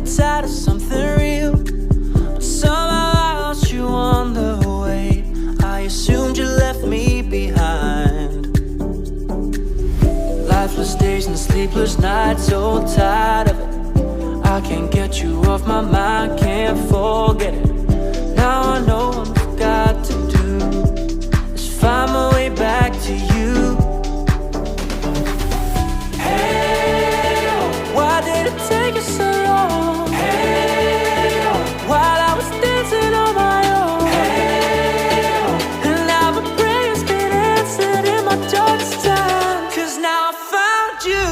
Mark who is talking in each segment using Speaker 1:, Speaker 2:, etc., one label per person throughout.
Speaker 1: tide of something real. But somehow I lost you on the way. I assumed you left me behind. Lifeless days and sleepless nights, so tired of it. I can't get you off my mind, can't forget it. Now I know what I've got to do is find my way back to you. Hey, oh, why did it take you so long? Hey, oh, while I was dancing on my own. Hey, oh, and now my prayers get answered in my darkest time. 'Cause now I found you.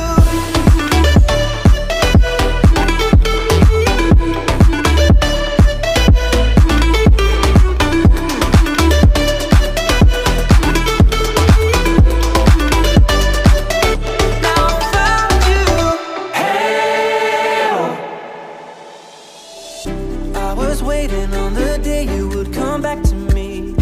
Speaker 1: Waiting on the day you would come back to me,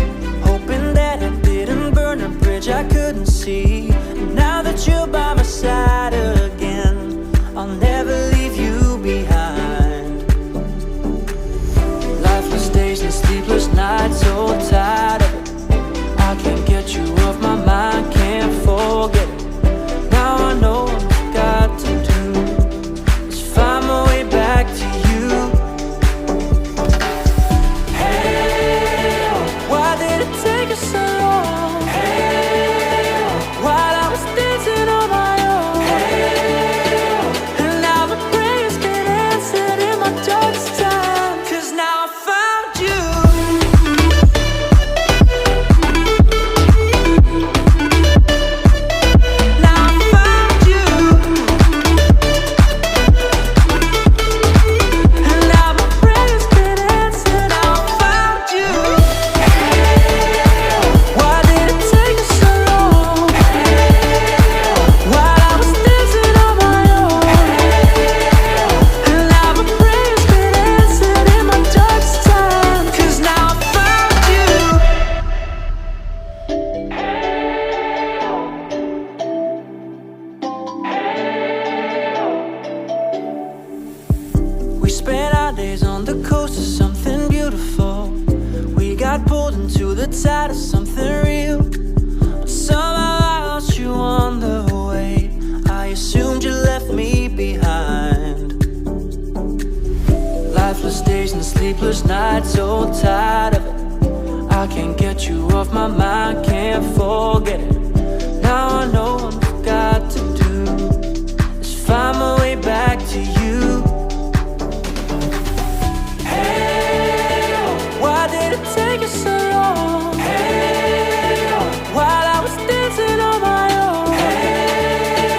Speaker 1: hoping that I didn't burn a bridge I couldn't see. And now that you're by my side again, I'll never leave you behind. Lifeless days and sleepless nights, so tired of it. I can't get you off my mind, can't forget it. Now I know what I've got to do is find my way back to you. Take us so long. Hey, while I was dancing on my own. Hey, and now my prayers get answered in my darkest time. 'Cause now I found you. Now I found you. And now my prayers get answered. Now I found you. We spent our days on the coast of something beautiful. We got pulled into the tide of something real. But somehow I lost you on the way. I assumed you left me behind. Lifeless days and sleepless nights, so tired of it. I can't get you off my mind, can't forget it. Now I know what I've got to do is find my way back to you. Why did it take you so long? Hey, while I was dancing on my own. Hey,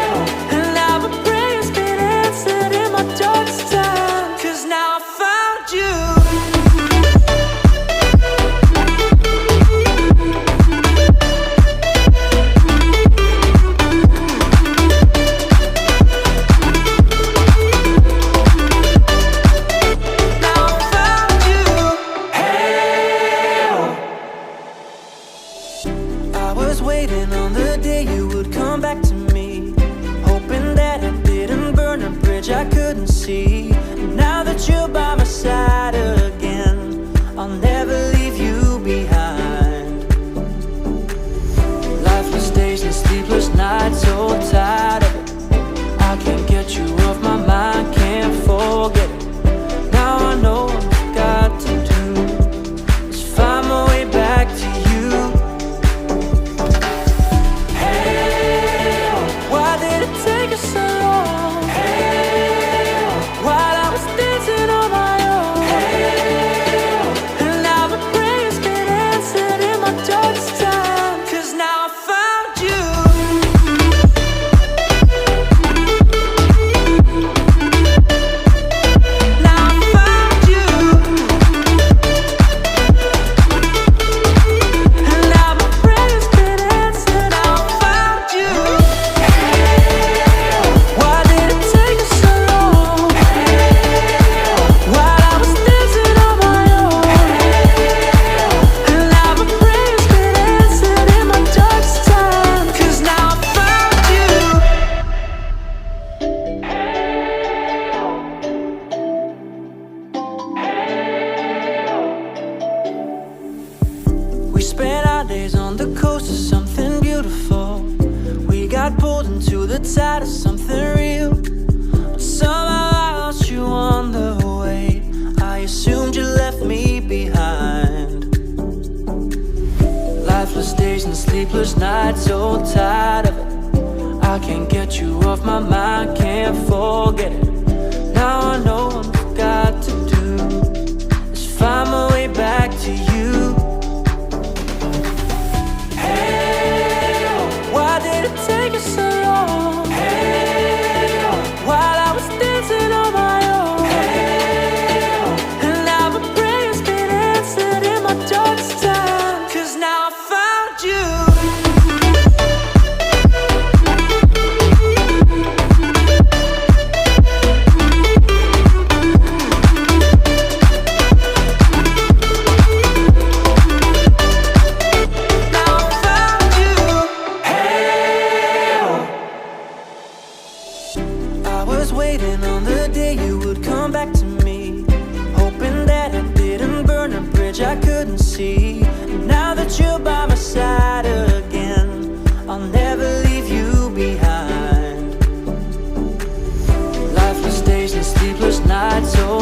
Speaker 1: and now my prayers get answered in my darkest time. 'Cause now I found you. sleepless nights, so tired of it. I can't get you off my mind, can't forget it. Now I know what I've got to do is find my way back to you. Hey, oh, why did it take you so long? Hey, oh, while I was dancing on my own. Hey, oh, and now my prayers been answered in my darkest time. 'Cause now I found you. Waiting on the day you would come back to me, hoping that I didn't burn a bridge I couldn't see. And now that you're by my side again, I'll never leave you behind. Lifeless days and sleepless nights, so